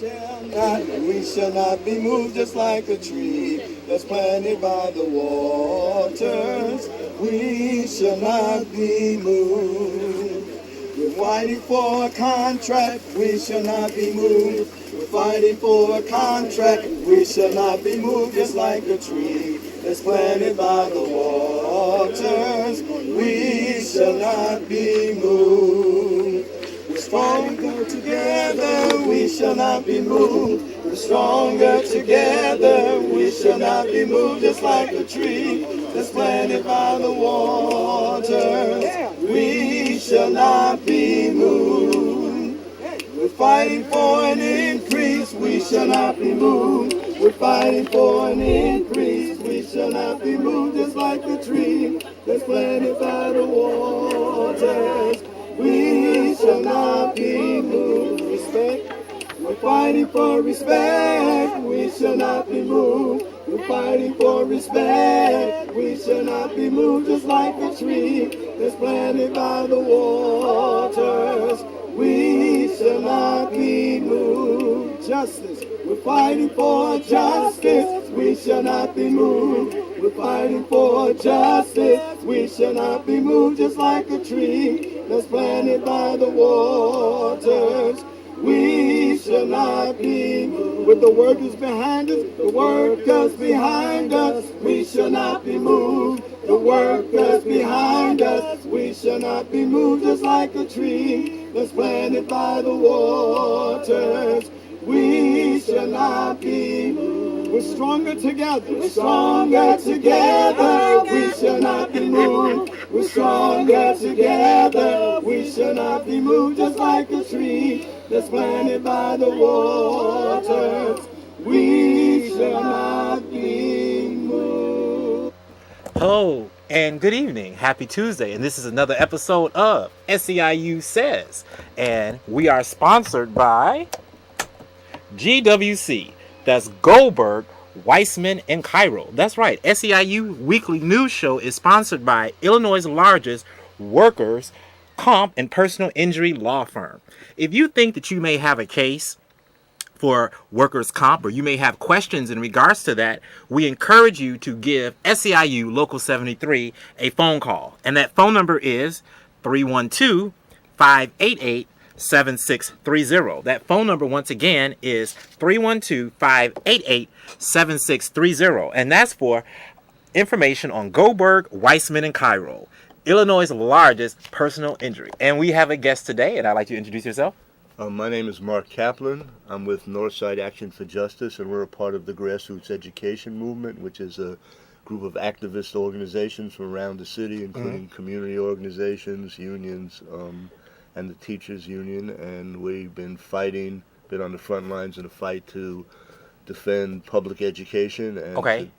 We shall not be moved just like a tree that's planted by the waters. We shall not be moved. We're fighting for a contract. We shall not be moved. We're fighting for a contract. We shall not be moved just like a tree that's planted by the waters. We shall not be moved. We're stronger together, we shall not be moved. We're stronger together, we shall not be moved. Just like a tree that's planted by the waters, we shall not be moved. We're fighting for an increase, we shall not be moved. We're fighting for an increase, we shall not be moved. Just like a tree that's planted by the waters, we shall not be moved. Respect. We're fighting for respect. We shall not be moved. We're fighting for respect. We shall not be moved. Just like a tree that's planted by the waters, we shall not be moved. Justice. We're fighting for justice. We shall not be moved. We're fighting for justice. We shall not be moved. Just like a tree that's planted by the waters, we shall not be moved. With the workers behind us, the workers behind us, we shall not be moved. The workers behind us, we shall not be moved. Just like a tree that's planted by the waters, we shall not be moved. We're stronger together. We're stronger together. We shall not be moved. We're stronger together. We shall not be moved. Just like a tree that's planted by the waters, we shall not be moved. Hello and good evening. Happy Tuesday. And this is another episode of SEIU Says. And we are sponsored by GWC. That's Goldberg, Weissman, and Cairo. That's right. SEIU Weekly News Show is sponsored by Illinois' largest workers' comp and personal injury law firm. If you think that you may have a case for workers' comp, or you may have questions in regards to that, we encourage you to give SEIU Local 73 a phone call. And that phone number is 312-588-7630. That phone number, once again, is 312-588-7630. And that's for information on Goldberg, Weissman, and Cairo, Illinois' largest personal injury. And we have a guest today, and I'd like you to introduce yourself. My name is Marc Kaplan. I'm with Northside Action for Justice, and we're a part of the Grassroots Education Movement, which is a group of activist organizations from around the city, including community organizations, unions, and the teachers union. And we've been on the front lines in a fight to defend public education. And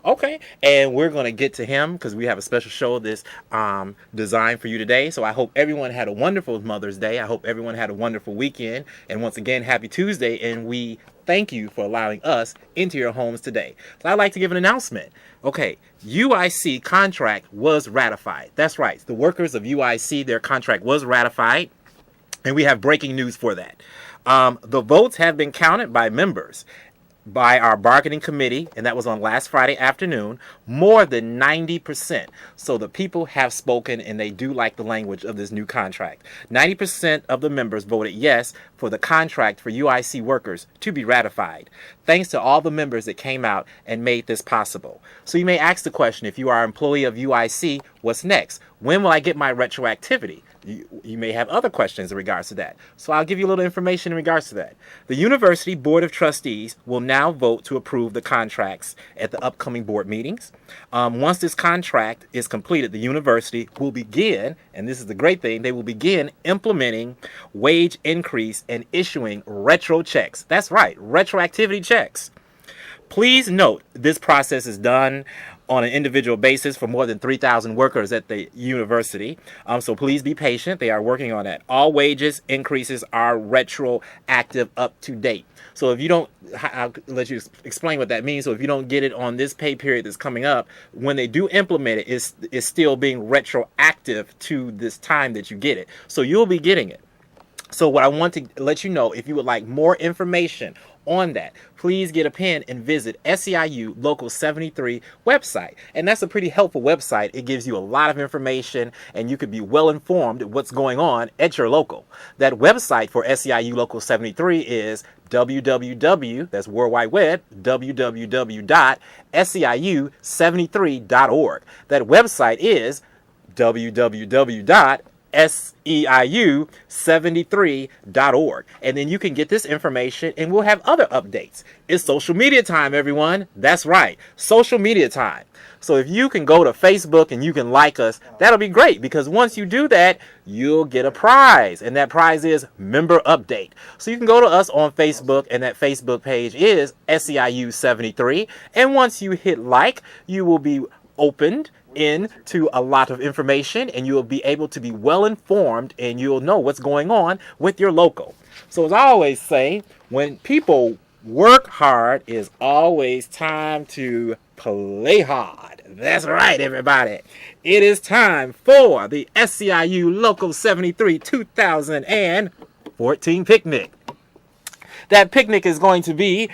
Okay, and we're going to get to him because we have a special show this designed for you today. So I hope everyone had a wonderful Mother's Day. I hope everyone had a wonderful weekend. And once again, happy Tuesday. And we thank you for allowing us into your homes today. So I'd like to give an announcement. Okay, UIC contract was ratified. That's right. The workers of UIC, their contract was ratified. And we have breaking news for that. The votes have been counted by members, by our bargaining committee, and that was on last Friday afternoon, more than 90%. So the people have spoken, and they do like the language of this new contract. 90% of the members voted yes for the contract for UIC workers to be ratified. Thanks to all the members that came out and made this possible. So you may ask the question, if you are an employee of UIC, what's next? When will I get my retroactivity? You may have other questions in regards to that. So I'll give you a little information in regards to that. The University Board of Trustees will now vote to approve the contracts at the upcoming board meetings. Once this contract is completed, the university will begin, and this is the great thing, they will begin implementing wage increase and issuing retro checks. That's right, retroactivity checks. Please note, this process is done on an individual basis for more than 3,000 workers at the university. So please be patient. They are working on that. All wages increases are retroactive up to date. So if you don't, I'll let you explain what that means. So if you don't get it on this pay period that's coming up, when they do implement it, it's still being retroactive to this time that you get it. So you'll be getting it. So what I want to let you know, if you would like more information on that, please get a pen and visit SEIU Local 73 website. And that's a pretty helpful website. It gives you a lot of information and you could be well informed what's going on at your local. That website for SEIU Local 73 is www, that's World Wide Web, www.seiu73.org. That website is www.seiu73.org. And then you can get this information and we'll have other updates. It's social media time, everyone. That's right, social media time. So if you can go to Facebook and you can like us, that'll be great, because once you do that, you'll get a prize. And that prize is member update. So you can go to us on Facebook, and that Facebook page is SEIU73. And once you hit like, you will be opened into a lot of information and you'll be able to be well informed and you'll know what's going on with your local. So as I always say, when people work hard, is always time to play hard. That's right, everybody. It is time for the SEIU Local 73 2014 picnic. That picnic is going to be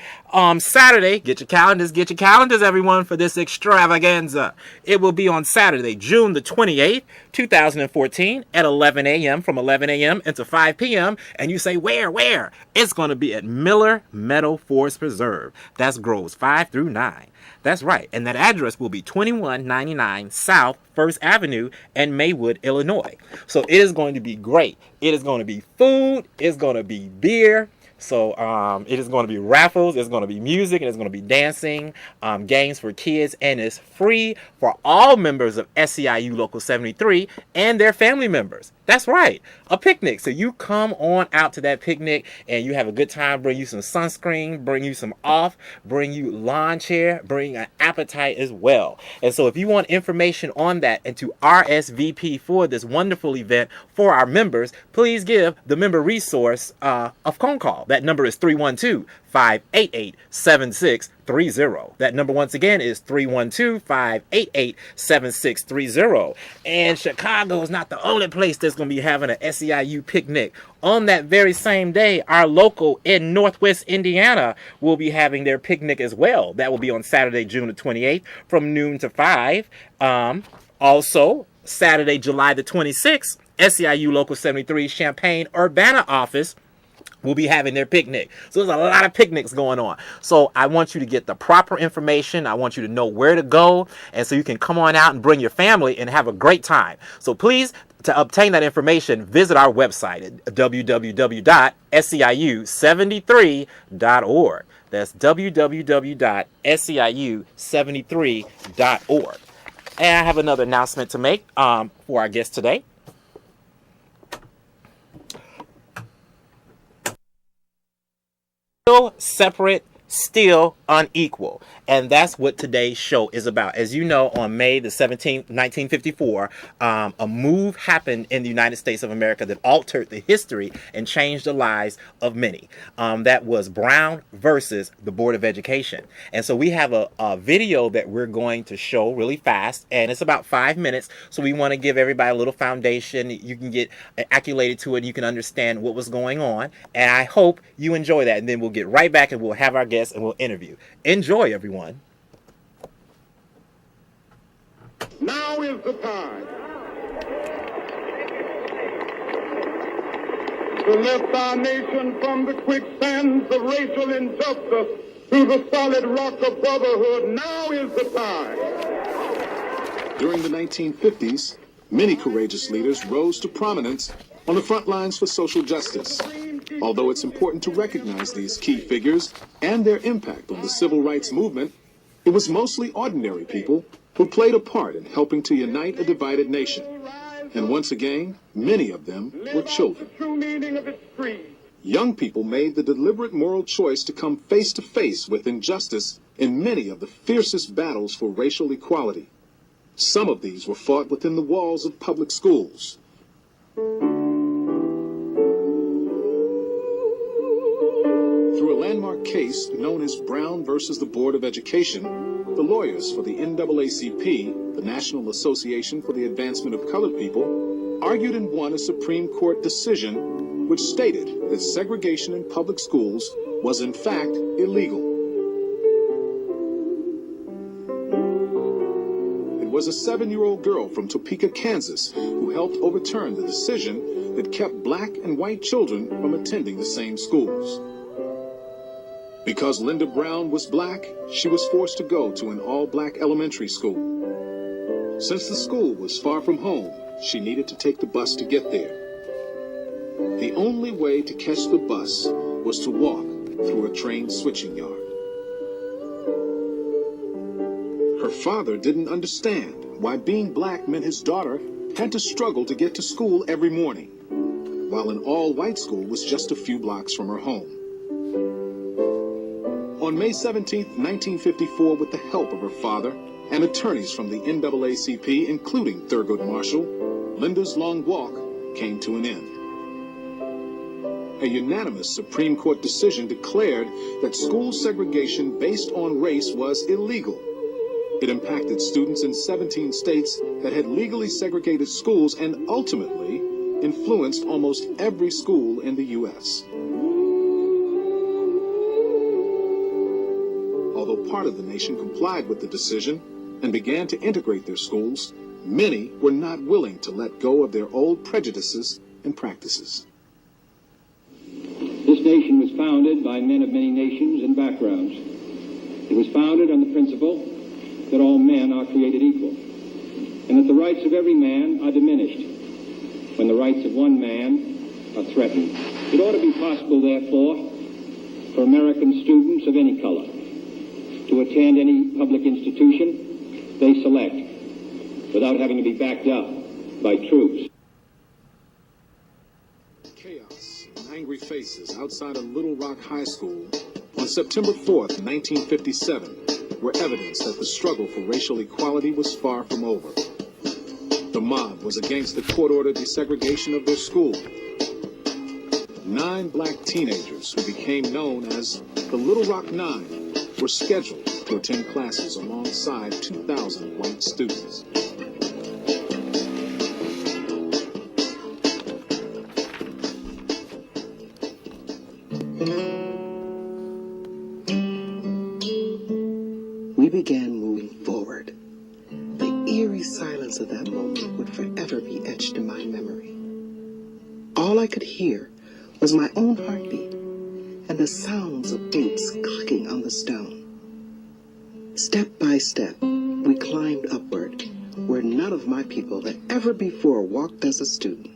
Saturday. Get your calendars, everyone, for this extravaganza. It will be on Saturday, June the 28th, 2014, at 11 a.m., from 11 a.m. until 5 p.m. And you say, where? It's going to be at Miller Meadow Forest Preserve. That's Groves 5 through 9. That's right. And that address will be 2199 South 1st Avenue in Maywood, Illinois. So it is going to be great. It is going to be food. It's going to be beer. So it is going to be raffles, it's going to be music, and it's going to be dancing, games for kids, and it's free for all members of SEIU Local 73 and their family members. That's right, a picnic. So you come on out to that picnic and you have a good time. Bring you some sunscreen, bring you some off, bring you lawn chair, bring an appetite as well. And so if you want information on that and to RSVP for this wonderful event for our members, please give the member resource a phone call. That number is 312-588-7630. That number once again is 312-588-7630. And Chicago is not the only place that's going to be having an SEIU picnic. On that very same day, our local in Northwest Indiana will be having their picnic as well. That will be on Saturday, June the 28th from noon to 5. Also, Saturday, July the 26th, SEIU Local 73 Champaign-Urbana office will be having their picnic. So there's a lot of picnics going on. So I want you to get the proper information. I want you to know where to go. And so you can come on out and bring your family and have a great time. So please, to obtain that information, visit our website at www.seiu73.org. That's www.seiu73.org. And I have another announcement to make for our guest today. Still separate, still unequal. And that's what today's show is about. As you know, on May the 17th, 1954, a move happened in the United States of America that altered the history and changed the lives of many. That was Brown versus the Board of Education. And so we have a video that we're going to show really fast, and it's about 5 minutes. So we want to give everybody a little foundation. You can get acclimated to it, and you can understand what was going on. And I hope you enjoy that. And then we'll get right back and we'll have our guests and we'll interview. Enjoy, everyone. Now is the time to lift our nation from the quicksands of racial injustice to the solid rock of brotherhood. Now is the time. During the 1950s, many courageous leaders rose to prominence on the front lines for social justice. Although it's important to recognize these key figures and their impact on the civil rights movement, it was mostly ordinary people who played a part in helping to unite a divided nation. And once again, many of them were children. Young people made the deliberate moral choice to come face to face with injustice in many of the fiercest battles for racial equality. Some of these were fought within the walls of public schools. Through a landmark case known as Brown versus the Board of Education, the lawyers for the NAACP, the National Association for the Advancement of Colored People, argued and won a Supreme Court decision which stated that segregation in public schools was in fact illegal. It was a 7-year-old girl from Topeka, Kansas, who helped overturn the decision that kept black and white children from attending the same schools. Because Linda Brown was black, she was forced to go to an all-black elementary school. Since the school was far from home, she needed to take the bus to get there. The only way to catch the bus was to walk through a train switching yard. Her father didn't understand why being black meant his daughter had to struggle to get to school every morning, while an all-white school was just a few blocks from her home. On May 17, 1954, with the help of her father and attorneys from the NAACP, including Thurgood Marshall, Linda's long walk came to an end. A unanimous Supreme Court decision declared that school segregation based on race was illegal. It impacted students in 17 states that had legally segregated schools and ultimately influenced almost every school in the U.S. Although part of the nation complied with the decision and began to integrate their schools, many were not willing to let go of their old prejudices and practices. This nation was founded by men of many nations and backgrounds. It was founded on the principle that all men are created equal, and that the rights of every man are diminished when the rights of one man are threatened. It ought to be possible, therefore, for American students of any color to attend any public institution they select without having to be backed up by troops. Chaos and angry faces outside of Little Rock High School on September 4th, 1957, were evidence that the struggle for racial equality was far from over. The mob was against the court-ordered desegregation of their school. 9 black teenagers, who became known as the Little Rock Nine, were scheduled to attend classes alongside 2,000 white students. We began moving forward. The eerie silence of that moment would forever be etched in my memory. All I could hear was my own heartbeat and the sounds of boots clicking on the stone. Step by step, we climbed upward, where none of my people had ever before walked as a student.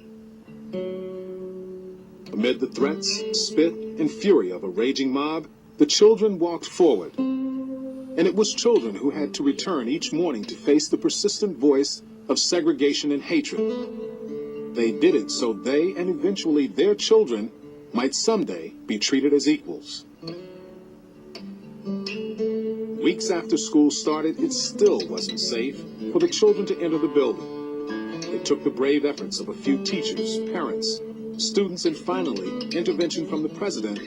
Amid the threats, spit, and fury of a raging mob, the children walked forward. And it was children who had to return each morning to face the persistent voice of segregation and hatred. They did it so they and eventually their children might someday be treated as equals. Weeks after school started, it still wasn't safe for the children to enter the building. It took the brave efforts of a few teachers, parents, students, and finally, intervention from the president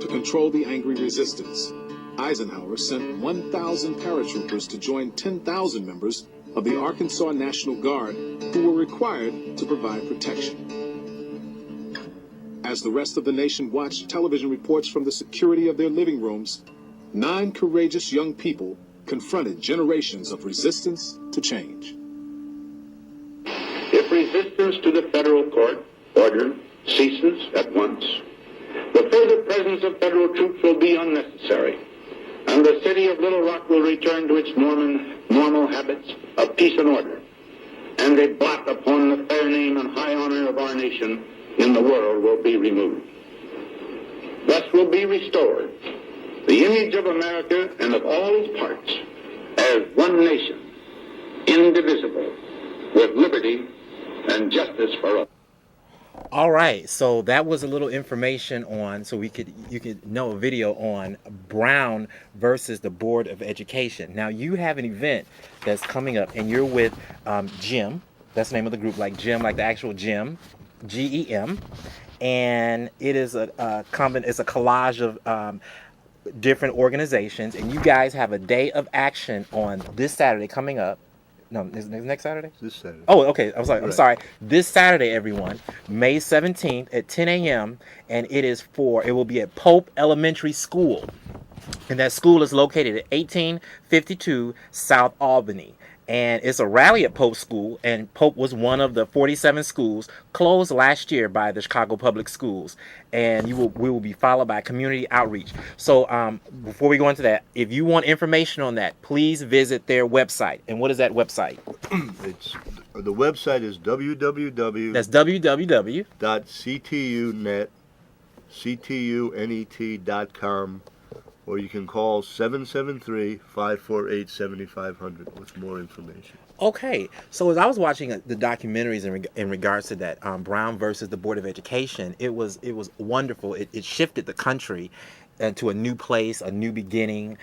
to control the angry resistance. Eisenhower sent 1,000 paratroopers to join 10,000 members of the Arkansas National Guard who were required to provide protection. As the rest of the nation watched television reports from the security of their living rooms, 9 courageous young people confronted generations of resistance to change. If resistance to the federal court order ceases at once, the further presence of federal troops will be unnecessary, and the city of Little Rock will return to its normal habits of peace and order, and a blot upon the fair name and high honor of our nation in the world will be removed. Thus will be restored the image of America and of all its parts as one nation, indivisible, with liberty and justice for all. All right, so that was a little information on, so you could know a video on Brown versus the Board of Education. Now you have an event that's coming up, and you're with Gym. That's the name of the group, like Gym, like the actual gym, GEM, and it is it's a collage of different organizations, and you guys have a day of action on this Saturday coming up No, is next Saturday? This Saturday. Oh, okay. I was like, I'm Right. sorry. This Saturday, everyone, May 17th at 10 a.m. and it will be at Pope Elementary School. And that school is located at 1852 South Albany. And it's a rally at Pope School, and Pope was one of the 47 schools closed last year by the Chicago Public Schools. And we will be followed by community outreach. So before we go into that, if you want information on that, please visit their website. And what is that website? The website is www. That's www. .ctunet.com, or you can call 773-548-7500 with more information. Okay, so as I was watching the documentaries in regards to that Brown versus the Board of Education, it was wonderful. It shifted the country to a new place, a new beginning,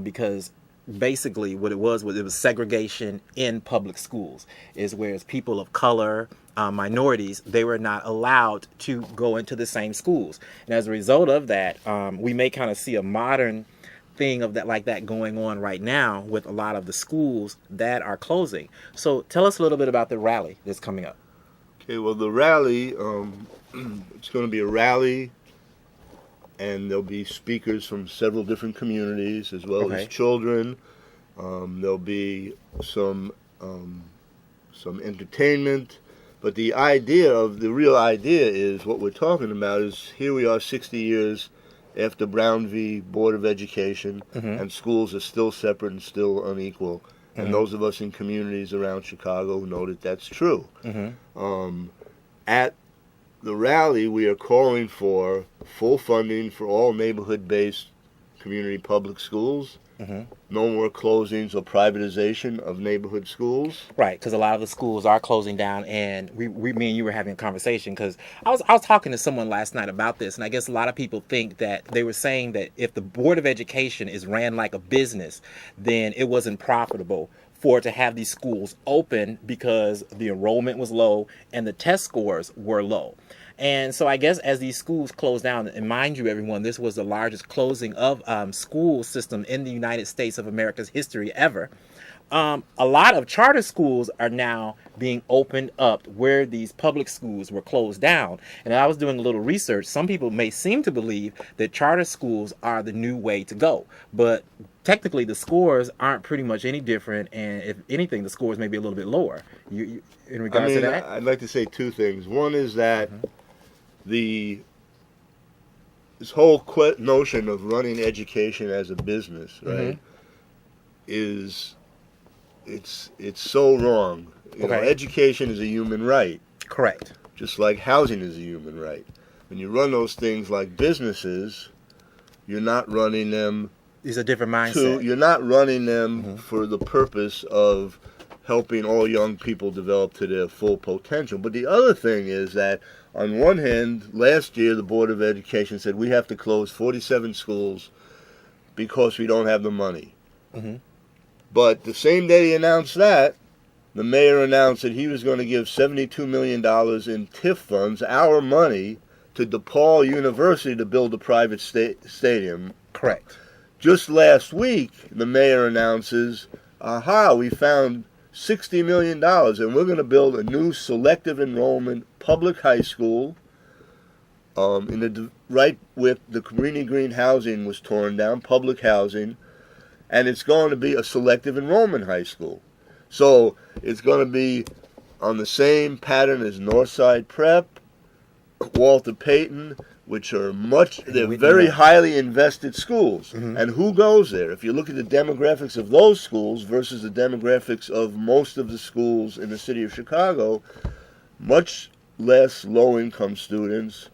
because basically what it was segregation in public schools. Is whereas people of color, minorities, they were not allowed to go into the same schools, and as a result of that, we may kind of see a modern thing of that like that going on right now with a lot of the schools that are closing. So tell us a little bit about the rally that's coming up. Okay, well, the rally, it's going to be a rally, and there'll be speakers from several different communities as well as children. There'll be some entertainment, but the real idea is what we're talking about is here we are 60 years after Brown v. Board of Education, and schools are still separate and still unequal. And those of us in communities around Chicago know that that's true. At the rally, we are calling for full funding for all neighborhood-based community public schools. No more closings or privatization of neighborhood schools. Right, because a lot of the schools are closing down, and me and you were having a conversation because I was talking to someone last night about this, and I guess a lot of people think that they were saying that if the Board of Education is ran like a business, then it wasn't profitable for it to have these schools open because the enrollment was low and the test scores were low. And so I guess as these schools close down, and mind you, everyone, this was the largest closing of school system in the United States of America's history ever. A lot of charter schools are now being opened up where these public schools were closed down. And I was doing a little research. Some people may seem to believe that charter schools are the new way to go. But technically, the scores aren't pretty much any different. And if anything, the scores may be a little bit lower. In regards to that? I'd like to say two things. One is that this whole notion of running education as a business, right, it's so wrong. You know, education is a human right. Correct. Just like housing is a human right. When you run those things like businesses, you're not running them. These are different mindsets. You're not running them for the purpose of helping all young people develop to their full potential. But the other thing is that, on one hand, last year the Board of Education said we have to close 47 schools because we don't have the money. But the same day he announced that, the mayor announced that he was going to give $72 million in TIF funds, our money, to DePaul University to build a private stadium. Correct. Just last week, the mayor announces, we found $60 million, and we're going to build a new selective enrollment public high school right where the Cabrini Green housing was torn down, public housing, and it's going to be a selective enrollment high school. So it's going to be on the same pattern as Northside Prep, Walter Payton, which are they're very highly invested schools. And who goes there? If you look at the demographics of those schools versus the demographics of most of the schools in the city of Chicago, much less low-income students,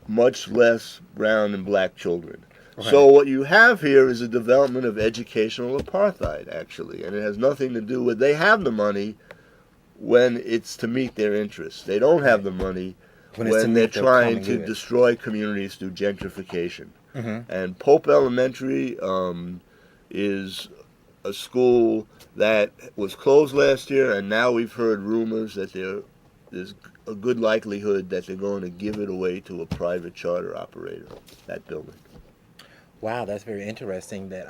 much less brown and black children. So what you have here is a development of educational apartheid, actually, and it has nothing to do with, they have the money when it's to meet their interests. They don't have the money when they're trying to destroy communities through gentrification. And Pope Elementary is a school that was closed last year, and now we've heard rumors that there's a good likelihood that they're going to give it away to a private charter operator, that building. Wow, that's very interesting that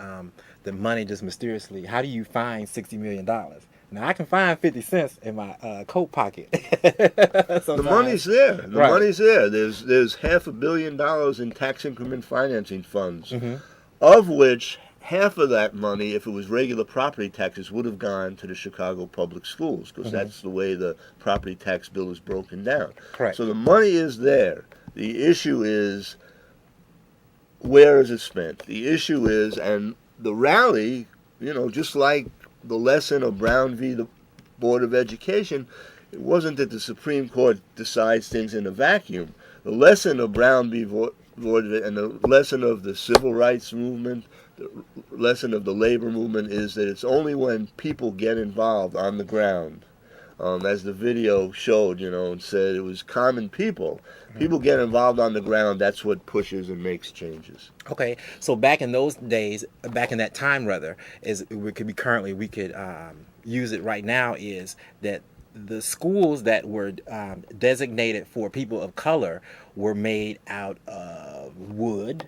the money just mysteriously, how do you find $60 million? And Now I can find 50 cents in my coat pocket. The money's there. The Right. money's there. There's $500 million in tax increment financing funds, Mm-hmm. of which half of that money, if it was regular property taxes, would have gone to the Chicago public schools, because that's the way the property tax bill is broken down. Correct. So the money is there. The issue is, where is it spent? The issue is, and the rally, just like the lesson of Brown v. the Board of Education, it wasn't that the Supreme Court decides things in a vacuum. The lesson of Brown v. Board and the lesson of the civil rights movement, the lesson of the labor movement, is that it's only when people get involved on the ground, as the video showed, and said it was common people. People get involved on the ground, that's what pushes and makes changes. Okay, so back in those days, back in that time rather, we could use it right now, is that the schools that were designated for people of color were made out of wood.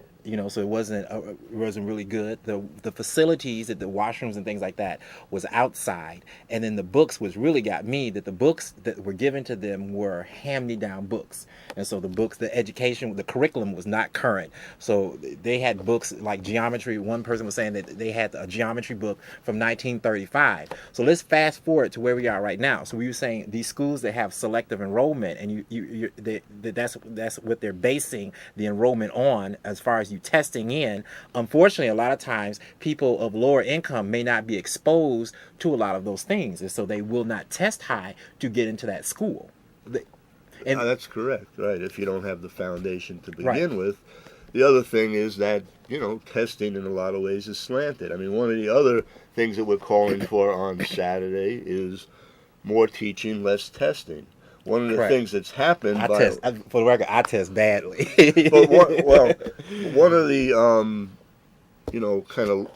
So it wasn't really good. The facilities, the washrooms and things like that, was outside. And then the books, which really got me, that the books that were given to them were hand-me-down books. And so the books, the education, the curriculum was not current. So they had books like geometry. One person was saying that they had a geometry book from 1935. So let's fast forward to where we are right now. So we were saying these schools that have selective enrollment, and that's what they're basing the enrollment on as far as you testing in. Unfortunately, a lot of times people of lower income may not be exposed to a lot of those things, and so they will not test high to get into that school. That's correct, right? If you don't have the foundation to begin Right. with. The other thing is that, testing in a lot of ways is slanted. I mean, one of the other things that we're calling for on Saturday is more teaching, less testing. One of the Correct. things that's happened For the record, I test badly. but one of the kind of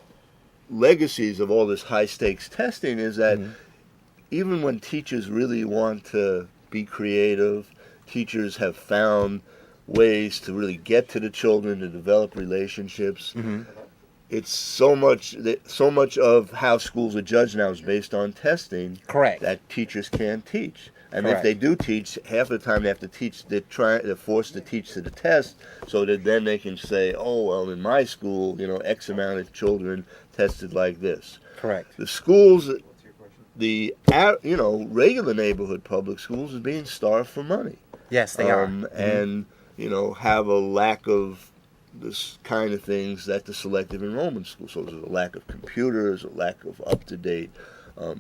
legacies of all this high stakes testing is that even when teachers really want to be creative, teachers have found ways to really get to the children, to develop relationships. It's so much of how schools are judged now is based on testing. Correct. That teachers can't teach. And Correct. if they do teach, half the time they have to teach. They're forced to teach to the test, so that then they can say, "Oh, well, in my school, X amount of children tested like this." Correct. The schools, regular neighborhood public schools, is being starved for money. Yes, they are. And have a lack of this kind of things that the selective enrollment schools. So there's a lack of computers, a lack of up-to-date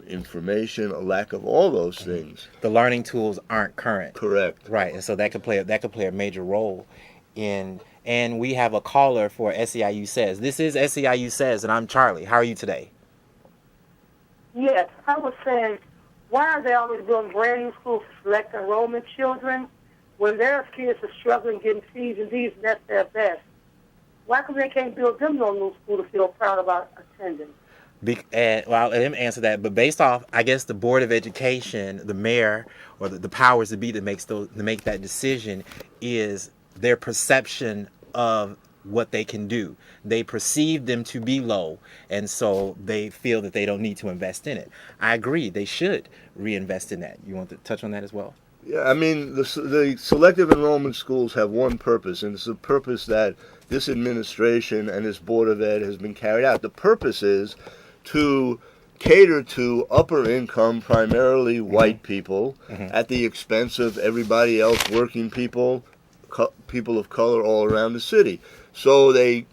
information, a lack of all those things. The learning tools aren't current. Correct. Right, and so that could play a major role in. And we have a caller for SEIU Says. This is SEIU Says, and I'm Charlie. How are you today? Yes, I was saying, why are they always building brand new schools for select enrollment children when their kids are struggling getting C's and D's and that's their best? Why come they can't build them no new school to feel proud about attending? Well, let him answer that. But based off, I guess, the Board of Education, the mayor, or the powers that be that make that decision, is their perception of what they can do. They perceive them to be low, and so they feel that they don't need to invest in it. I agree. They should reinvest in that. You want to touch on that as well? Yeah, I mean, the selective enrollment schools have one purpose, and it's a purpose that this administration and this Board of Ed has been carried out. The purpose is to cater to upper income, primarily white people, at the expense of everybody else, working people, people of color all around the city. So they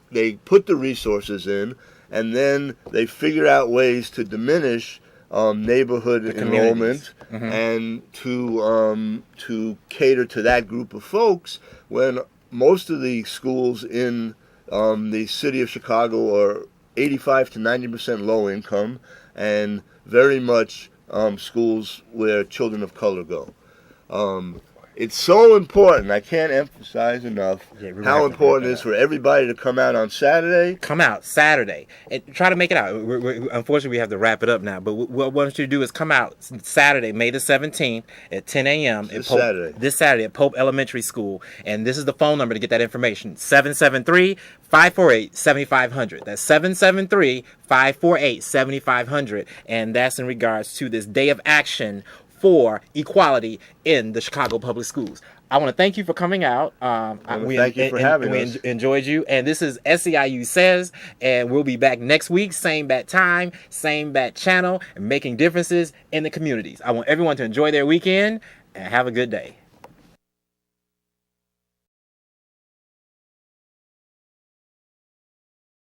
put the resources in, and then they figure out ways to diminish neighborhood enrollment and to cater to that group of folks, when most of the schools in the city of Chicago are 85 to 90% low income, and very much schools where children of color go. It's so important. I can't emphasize enough how important it is for everybody to come out on Saturday. Come out Saturday and try to make it out. Unfortunately, we have to wrap it up now. But what I want you to do is come out Saturday, May the 17th at 10 a.m. This Saturday at Pope Elementary School. And this is the phone number to get that information: 773-548-7500. That's 773-548-7500. And that's in regards to this day of action for equality in the Chicago Public Schools. I want to thank you for coming out. Thank you for having us. We enjoyed you. And this is SEIU Says, and we'll be back next week, same bat time, same bat channel, and making differences in the communities. I want everyone to enjoy their weekend and have a good day.